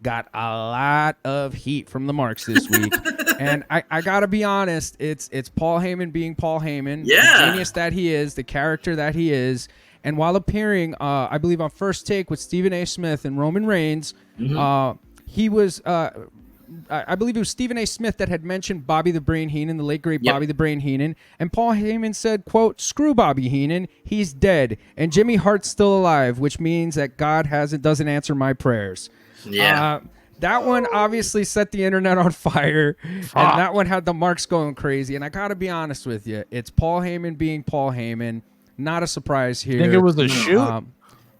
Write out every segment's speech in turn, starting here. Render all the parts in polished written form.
got a lot of heat from the marks this week. And I gotta be honest, it's Paul Heyman being Paul Heyman, the genius that he is, the character that he is. And while appearing, I believe on First Take with Stephen A. Smith and Roman Reigns, he was, I believe it was Stephen A. Smith that had mentioned Bobby the Brain Heenan, the late great Bobby the Brain Heenan. And Paul Heyman said, quote, "Screw Bobby Heenan, he's dead. And Jimmy Hart's still alive, which means that God doesn't answer my prayers." Yeah. That one obviously set the internet on fire, and that one had the marks going crazy. And I got to be honest with you, it's Paul Heyman being Paul Heyman. Not a surprise here. You think it was a shoot?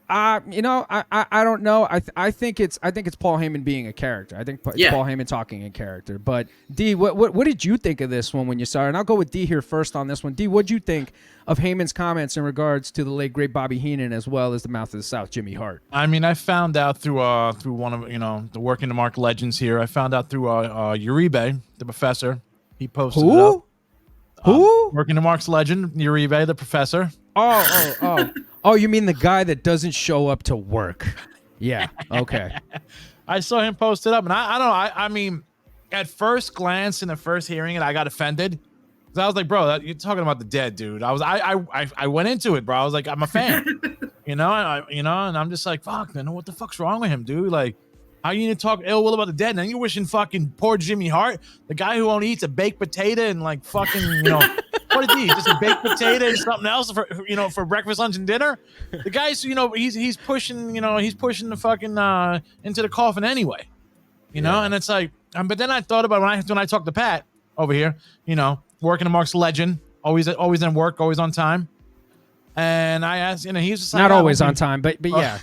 I don't know. I think it's Paul Heyman being a character. I think it's Paul Heyman talking in character. But D, what did you think of this one when you saw it? And I'll go with D here first on this one. D, what'd you think of Heyman's comments in regards to the late great Bobby Heenan as well as the Mouth of the South Jimmy Hart? I mean, I found out through one of the Working the Mark legends here. I found out through Uribe, the professor. He posted it up. Who? Working the Mark's legend, Uribe, the professor. Oh, you mean the guy that doesn't show up to work? Yeah. Okay. I saw him post it up, and I don't know. I mean, at first glance in the first hearing, I got offended. I was like, bro, you're talking about the dead, dude. I went into it, bro. I was like, I'm a fan, and I'm just like, fuck, man, what the fuck's wrong with him, dude? Like, how you need to talk ill will about the dead, and then you're wishing fucking poor Jimmy Hart, the guy who only eats a baked potato and like fucking, what is he? Just a baked potato and something else for breakfast, lunch, and dinner. The guy's, he's pushing the fucking into the coffin anyway, and it's like, but then I thought about when I talked to Pat over here, Working the Mark's legend, always in work, always on time. And I asked, he's just like, not always on time, but yeah.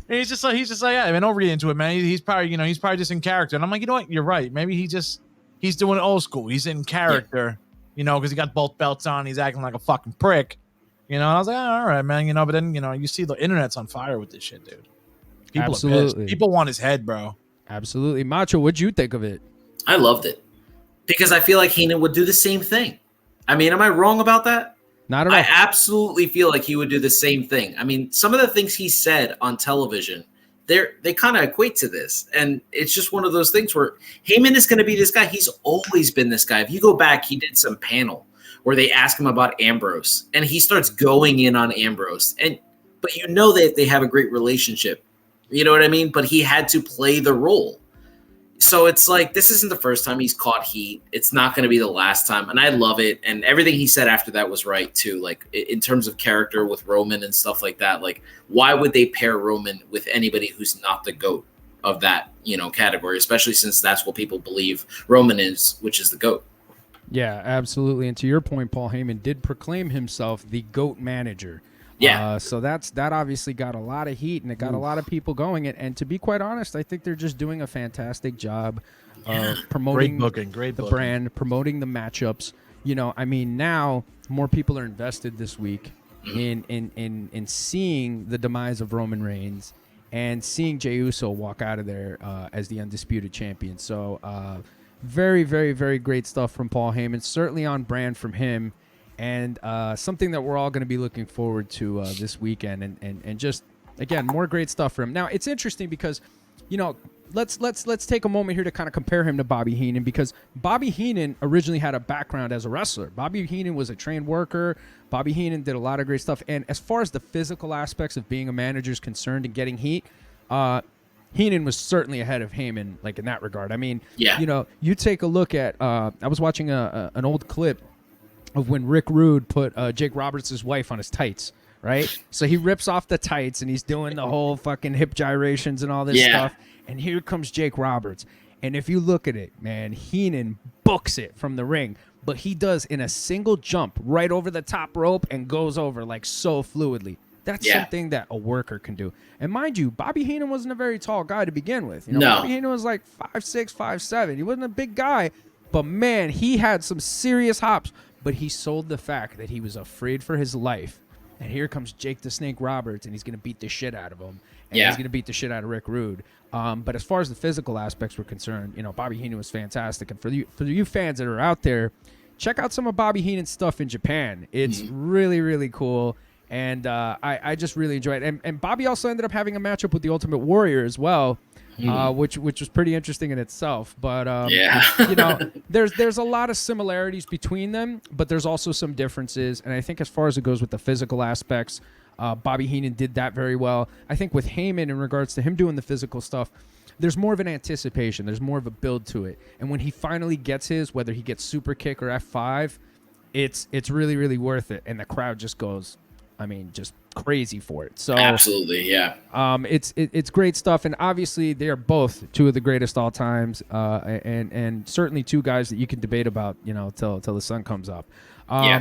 he's just like, yeah, man, don't read into it, man. He's probably, he's probably just in character. And I'm like, you know what? You're right. Maybe he's doing old school. He's in character, because he got both belts on. He's acting like a fucking prick, and I was like, all right, man, but then, you see the internet's on fire with this shit, dude. People are pissed. People want his head, bro. Absolutely. Macho, what'd you think of it? I loved it because I feel like Heenan would do the same thing. I mean, am I wrong about that? Not at all. I absolutely feel like he would do the same thing. I mean, some of the things he said on television, they kind of equate to this. And it's just one of those things where Heyman is going to be this guy. He's always been this guy. If you go back, he did some panel where they ask him about Ambrose, and he starts going in on Ambrose. But that they have a great relationship. You know what I mean? But he had to play the role. So it's like, this isn't the first time he's caught heat. It's not going to be the last time. And I love it. And everything he said after that was right, too. Like, in terms of character with Roman and stuff like that, like, why would they pair Roman with anybody who's not the GOAT of that, category, especially since that's what people believe Roman is, which is the GOAT. Yeah, absolutely. And to your point, Paul Heyman did proclaim himself the GOAT manager. Yeah. So that obviously got a lot of heat, and it got a lot of people going. And to be quite honest, I think they're just doing a fantastic job of promoting the brand, promoting the matchups. I mean, now more people are invested this week in seeing the demise of Roman Reigns and seeing Jey Uso walk out of there as the undisputed champion. So very, very, very great stuff from Paul Heyman. Certainly on brand from him. And something that we're all going to be looking forward to this weekend, and just again more great stuff from him. Now it's interesting because, let's take a moment here to kind of compare him to Bobby Heenan, because Bobby Heenan originally had a background as a wrestler. Bobby Heenan was a trained worker. Bobby Heenan did a lot of great stuff. And as far as the physical aspects of being a manager is concerned and getting heat, Heenan was certainly ahead of Heyman, like in that regard. I mean, you take a look at. I was watching an old clip of when Rick Rude put Jake Roberts' wife on his tights, right? So he rips off the tights, and he's doing the whole fucking hip gyrations and all this stuff. And here comes Jake Roberts. And if you look at it, man, Heenan books it from the ring. But he does in a single jump right over the top rope and goes over like so fluidly. That's something that a worker can do. And mind you, Bobby Heenan wasn't a very tall guy to begin with. No. Bobby Heenan was like 5'6", 5'7". He wasn't a big guy. But, man, he had some serious hops. But he sold the fact that he was afraid for his life. And here comes Jake the Snake Roberts, and he's going to beat the shit out of him. And he's going to beat the shit out of Rick Rude. But as far as the physical aspects were concerned, Bobby Heenan was fantastic. And for you fans that are out there, check out some of Bobby Heenan's stuff in Japan. It's really, really cool. And I just really enjoy it. And Bobby also ended up having a matchup with the Ultimate Warrior as well. which was pretty interesting in itself. But yeah, you know, there's a lot of similarities between them, but there's also some differences. And I think as far as it goes with the physical aspects, Bobby Heenan did that very well. I think with Heyman, in regards to him doing the physical stuff, there's more of an anticipation. There's more of a build to it. And when he finally gets his, whether he gets super kick or F5, it's really, really worth it. And the crowd just goes, I mean, just crazy for it. So absolutely, yeah. It's great stuff, and obviously they are both two of the greatest all times, and certainly two guys that you can debate about, you know, till the sun comes up. Yeah.